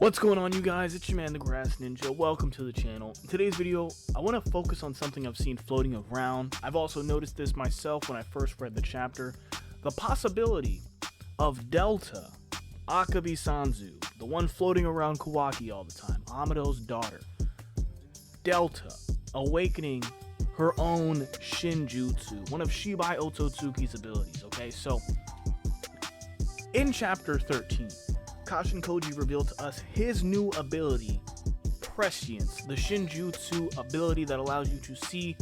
What's going on, you guys? It's your man the Grass Ninja. Welcome to the channel. In today's video, I want to focus on something I've seen floating around. I've also noticed this myself when I first read the chapter. The possibility of Delta, Akabe Sanzu, the one floating around Kawaki all the time, Amado's daughter, Delta, awakening her own Shinjutsu, one of Shibai Otsutsuki's abilities, okay? So, in chapter 13, Kashin Koji revealed to us his new ability, Prescience, the Shinjutsu ability that allows you to see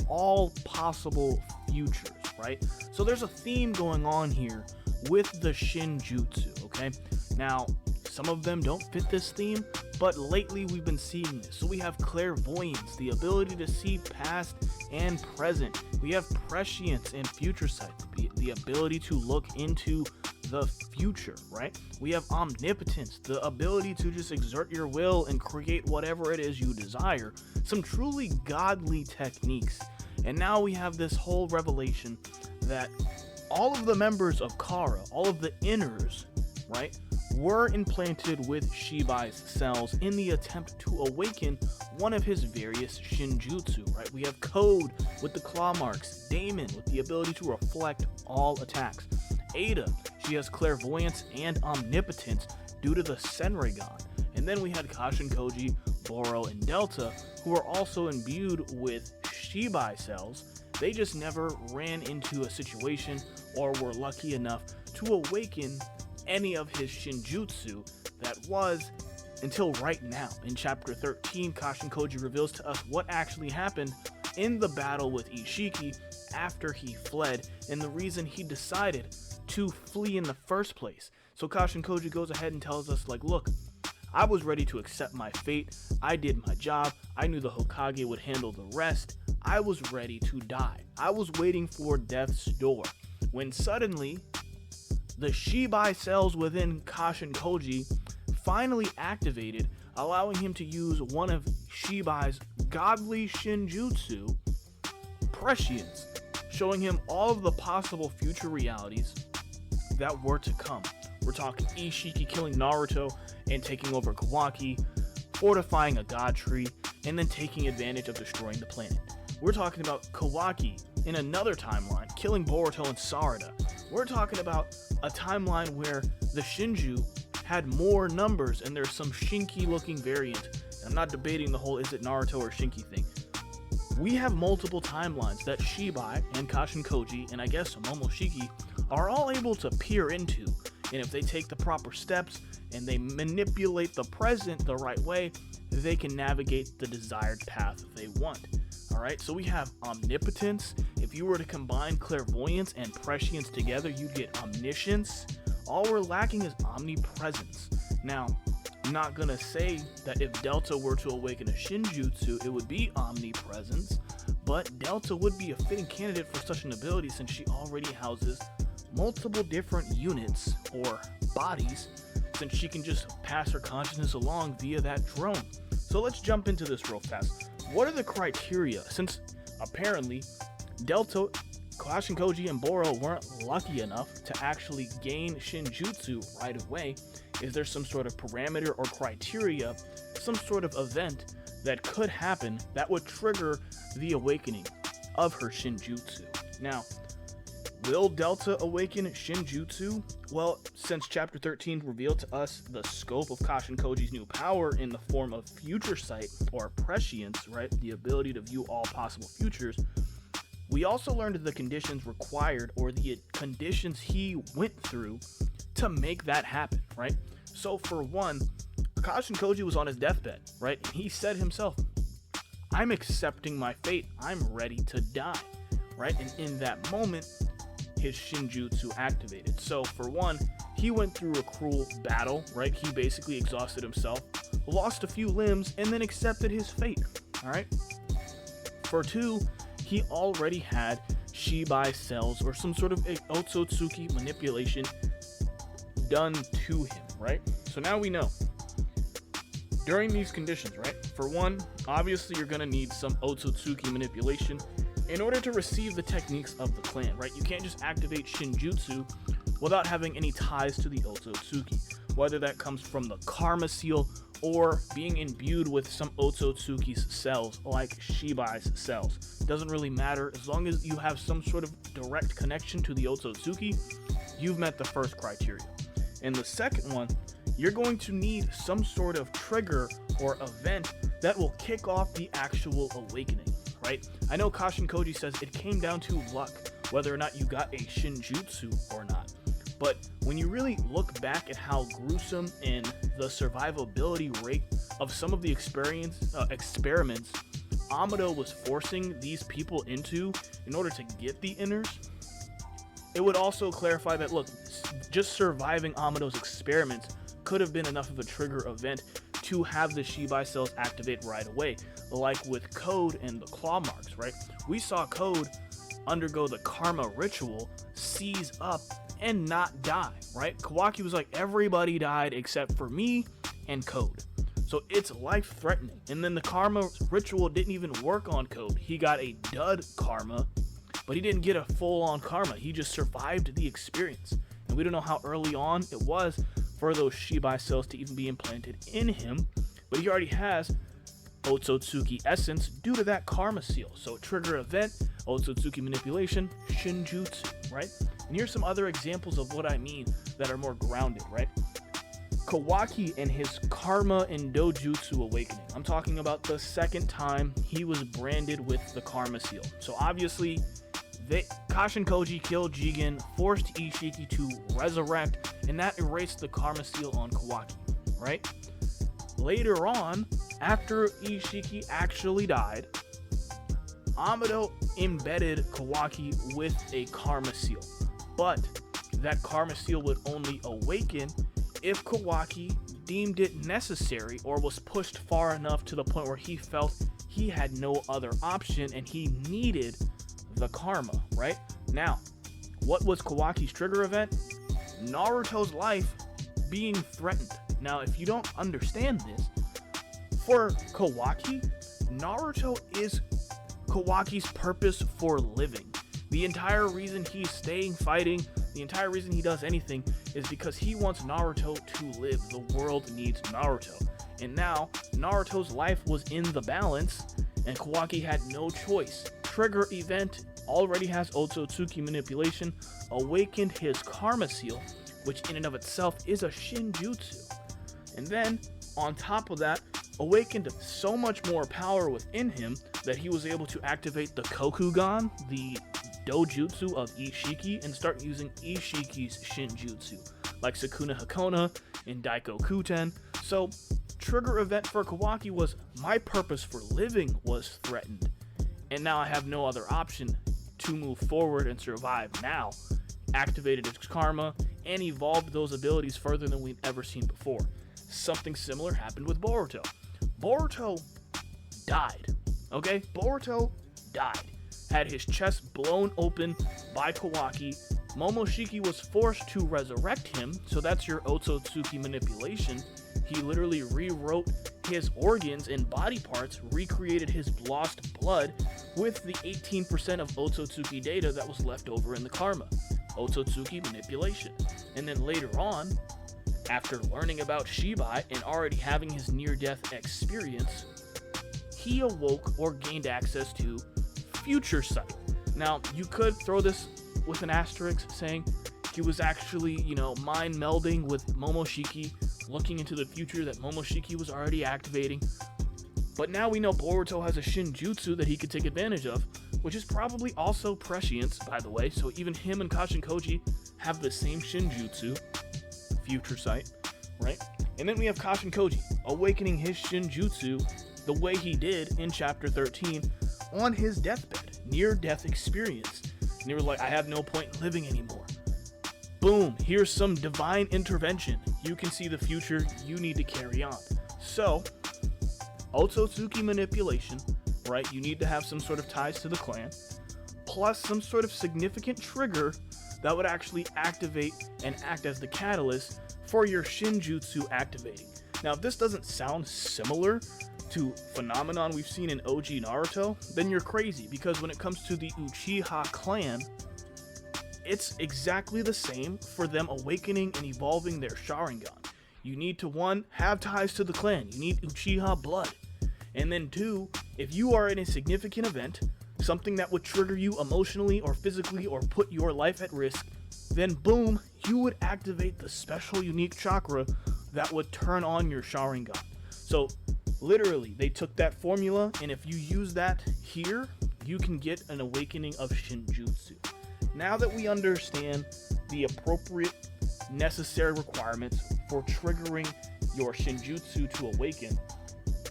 all possible futures, right? So there's a theme going on here with the Shinjutsu, okay? Now, some of them don't fit this theme, but lately we've been seeing this. So we have clairvoyance, the ability to see past and present. We have prescience and future sight, the ability to look into the future, right? We have omnipotence, the ability to just exert your will and create whatever it is you desire. Some truly godly techniques. And now we have this whole revelation that all of the members of Kara, all of the inners, right, were implanted with Shibai's cells in the attempt to awaken one of his various Shinjutsu, right? We have Code with the claw marks, Damon with the ability to reflect all attacks, Ada, she has clairvoyance and omnipotence due to the Senrigan. And then we had Kashin Koji, Boro, and Delta, who are also imbued with Shibai cells. They just never ran into a situation or were lucky enough to awaken any of his Shinjutsu. That was until right now. In chapter 13, Kashin Koji reveals to us what actually happened in the battle with Ishiki after he fled and the reason he decided to flee in the first place. So Kashin Koji goes ahead and tells us, like, look, I was ready to accept my fate. I did my job. I knew the Hokage would handle the rest. I was ready to die. I was waiting for death's door when suddenly the Shibai cells within Kashin Koji finally activated, allowing him to use one of Shibai's godly Shinjutsu, Prescience, showing him all of the possible future realities that were to come. We're talking Ishiki killing Naruto and taking over Kawaki, fortifying a god tree, and then taking advantage of destroying the planet. We're talking about Kawaki in another timeline, killing Boruto and Sarada. We're talking about a timeline where the Shinju had more numbers and there's some Shinki looking variant. I'm not debating the whole is it Naruto or Shinki thing. We have multiple timelines that Shibai and Kashin Koji and I guess Momoshiki are all able to peer into, and if they take the proper steps and they manipulate the present the right way, they can navigate the desired path they want. Alright, so we have omnipotence. If you were to combine clairvoyance and prescience together, you'd get omniscience. All we're lacking is omnipresence. Now, I'm not gonna say that if Delta were to awaken a Shinjutsu, it would be omnipresence, but Delta would be a fitting candidate for such an ability since she already houses multiple different units or bodies, since she can just pass her consciousness along via that drone. So let's jump into this real fast. What are the criteria? Since apparently Delta, Kashin Koji, and Boro weren't lucky enough to actually gain Shinjutsu right away, is there some sort of parameter or criteria, some sort of event that could happen that would trigger the awakening of her Shinjutsu? Now, will Delta awaken Shinjutsu? Well, since chapter 13 revealed to us the scope of Kashin Koji's new power in the form of future sight or prescience, right, the ability to view all possible futures, we also learned the conditions required or the conditions he went through to make that happen, right? So for one, Kashin Koji was on his deathbed, right? He said himself, I'm accepting my fate. I'm ready to die, right? And in that moment, his Shinjutsu activated. So for one, he went through a cruel battle, right? He basically exhausted himself, lost a few limbs, and then accepted his fate, all right? For two, he already had Shibai cells or some sort of Otsutsuki manipulation done to him, right? So now we know. During these conditions, right? For one, obviously you're gonna need some Otsutsuki manipulation in order to receive the techniques of the clan, right? You can't just activate Shinjutsu without having any ties to the Otsutsuki, whether that comes from the Karma Seal or being imbued with some Otsutsuki's cells, like Shibai's cells. Doesn't really matter, as long as you have some sort of direct connection to the Otsutsuki, you've met the first criteria. And the second one, you're going to need some sort of trigger or event that will kick off the actual awakening, right? I know Kashin Koji says it came down to luck, whether or not you got a Shinjutsu or not. But when you really look back at how gruesome and the survivability rate of some of the experiments Amado was forcing these people into in order to get the inners, it would also clarify that, look, just surviving Amado's experiments could have been enough of a trigger event to have the Shibai cells activate right away, like with Code and the claw marks, right? We saw Code undergo the karma ritual, seize up, and not die, right? Kawaki was like, everybody died except for me and Code. So it's life-threatening. And then the karma ritual didn't even work on Code. He got a dud karma, but he didn't get a full-on karma. He just survived the experience. And we don't know how early on it was for those Shibai cells to even be implanted in him, but he already has Otsutsuki essence due to that karma seal. So trigger event, Otsutsuki manipulation, Shinjutsu, right? And here's some other examples of what I mean that are more grounded, right? Kawaki and his karma and dojutsu awakening. I'm talking about the second time he was branded with the karma seal. So obviously, Kashin Koji killed Jigen, forced Ishiki to resurrect, and that erased the karma seal on Kawaki, right? Later on, after Ishiki actually died, Amado embedded Kawaki with a karma seal, but that karma seal would only awaken if Kawaki deemed it necessary or was pushed far enough to the point where he felt he had no other option and he needed the karma, right? Now, what was Kawaki's trigger event? Naruto's life being threatened. Now, if you don't understand this, for Kawaki, Naruto is Kawaki's purpose for living. The entire reason he's staying fighting, the entire reason he does anything is because he wants Naruto to live. The world needs Naruto. And now, Naruto's life was in the balance, and Kawaki had no choice. Trigger event already has Otsutsuki manipulation, awakened his karma seal, which in and of itself is a Shinjutsu. And then, on top of that, awakened so much more power within him that he was able to activate the Kokugan, the dojutsu of Ishiki, and start using Ishiki's Shinjutsu, like Sukuna Hakona and Daiko Kuten. So, trigger event for Kawaki was, my purpose for living was threatened, and now I have no other option to move forward and survive. Now, activated his karma and evolved those abilities further than we've ever seen before. Something similar happened with Boruto. Boruto died, okay? Boruto died. Had his chest blown open by Kawaki. Momoshiki was forced to resurrect him, so that's your Otsutsuki manipulation. He literally rewrote his organs and body parts, recreated his lost blood with the 18% of Otsutsuki data that was left over in the karma. Otsutsuki manipulation. And then later on, after learning about Shibai and already having his near-death experience, he awoke or gained access to future sight. Now, you could throw this with an asterisk saying he was actually, mind melding with Momoshiki, looking into the future that Momoshiki was already activating. But now we know Boruto has a Shinjutsu that he could take advantage of, which is probably also prescience, by the way. So even him and Kashin Koji have the same Shinjutsu, future sight, right? And then we have Kashin Koji awakening his Shinjutsu the way he did in chapter 13 on his deathbed, near-death experience. And he was like, I have no point in living anymore. Boom, here's some divine intervention. You can see the future, you need to carry on. So, Otsutsuki manipulation, right? You need to have some sort of ties to the clan, plus some sort of significant trigger that would actually activate and act as the catalyst for your Shinjutsu activating. Now, if this doesn't sound similar to phenomenon we've seen in OG Naruto, then you're crazy, because when it comes to the Uchiha clan, it's exactly the same for them awakening and evolving their Sharingan. You need to, 1, have ties to the clan. You need Uchiha blood. And then 2, if you are in a significant event, something that would trigger you emotionally or physically or put your life at risk, then boom, you would activate the special unique chakra that would turn on your Sharingan. So literally, they took that formula, and if you use that here, you can get an awakening of Shinjutsu. Now that we understand the appropriate necessary requirements for triggering your Shinjutsu to awaken,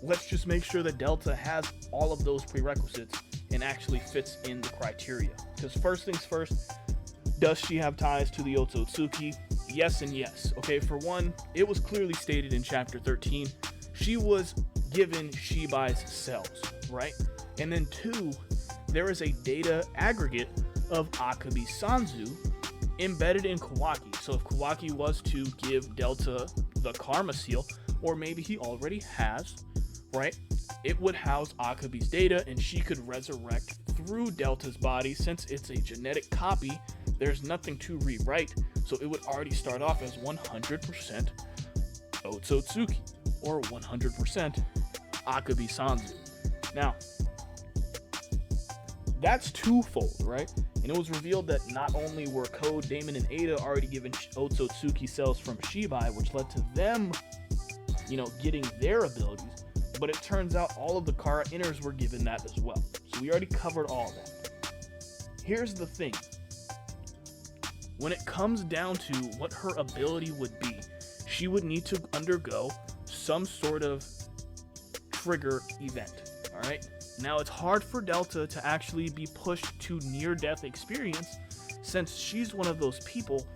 let's just make sure that Delta has all of those prerequisites and actually fits in the criteria. Because first things first, does she have ties to the Otsutsuki? Yes and yes. Okay, for 1, it was clearly stated in chapter 13, she was given Shibai's cells, right? And then 2, there is a data aggregate of Akabi Sanzu embedded in Kawaki. So if Kawaki was to give Delta the Karma Seal, or maybe he already has, right? It would house Akabi's data, and she could resurrect through Delta's body. Since it's a genetic copy, there's nothing to rewrite, so it would already start off as 100% Otsutsuki, or 100% Akabi Sanzu. Now, that's twofold, right? And it was revealed that not only were Code, Damon, and Ada already given Otsutsuki cells from Shibai, which led to them, getting their abilities, but it turns out all of the Kara Inners were given that as well. So we already covered all that. Here's the thing. When it comes down to what her ability would be, she would need to undergo some sort of trigger event, all right? Now, it's hard for Delta to actually be pushed to near-death experience, since she's one of those people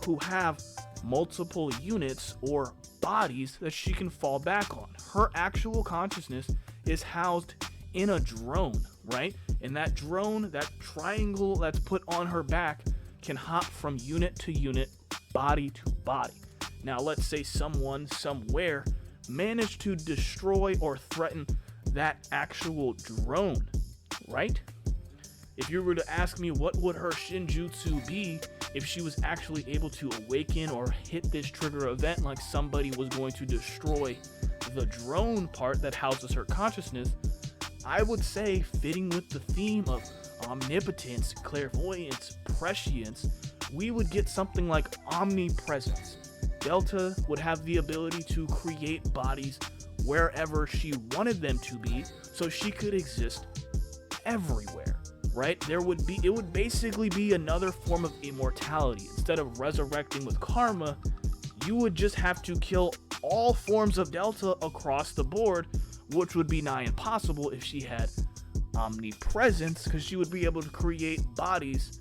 who have multiple units or bodies that she can fall back on. Her actual consciousness is housed in a drone, right? And that drone, that triangle that's put on her back, can hop from unit to unit, body to body. Now, let's say someone somewhere managed to destroy or threaten that actual drone, right? If you were to ask me what would her Shinjutsu be if she was actually able to awaken or hit this trigger event, like somebody was going to destroy the drone part that houses her consciousness, I would say, fitting with the theme of omnipotence, clairvoyance, prescience, we would get something like omnipresence. Delta would have the ability to create bodies wherever she wanted them to be, so she could exist everywhere, right? It would basically be another form of immortality. Instead of resurrecting with karma, you would just have to kill all forms of Delta across the board, which would be nigh impossible if she had omnipresence, because she would be able to create bodies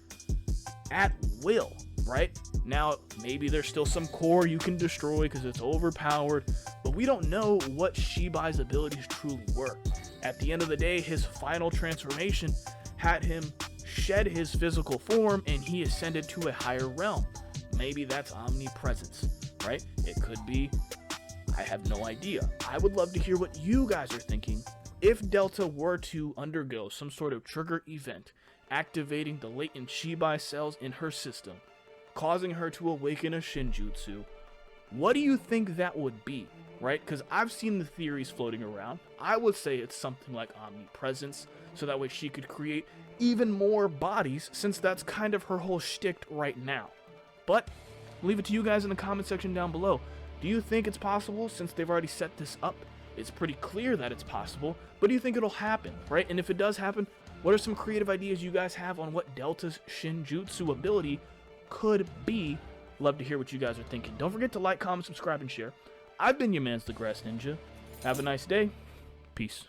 at will, right? Now, maybe there's still some core you can destroy because it's overpowered, but we don't know what Shibai's abilities truly were. At the end of the day, his final transformation had him shed his physical form and he ascended to a higher realm. Maybe that's omnipresence, right? It could be. I have no idea. I would love to hear what you guys are thinking. If Delta were to undergo some sort of trigger event, activating the latent Shibai cells in her system, causing her to awaken a Shinjutsu, what do you think that would be, right? Because I've seen the theories floating around. I would say it's something like omnipresence, so that way she could create even more bodies, since that's kind of her whole shtick right now. But leave it to you guys in the comment section down below. Do you think it's possible, since they've already set this up? It's pretty clear that it's possible, but do you think it'll happen, right? And if it does happen, what are some creative ideas you guys have on what Delta's Shinjutsu ability could be? Love to hear what you guys are thinking. Don't forget to like, comment, subscribe, and share. I've been your man's the Grass Ninja. Have a nice day. Peace.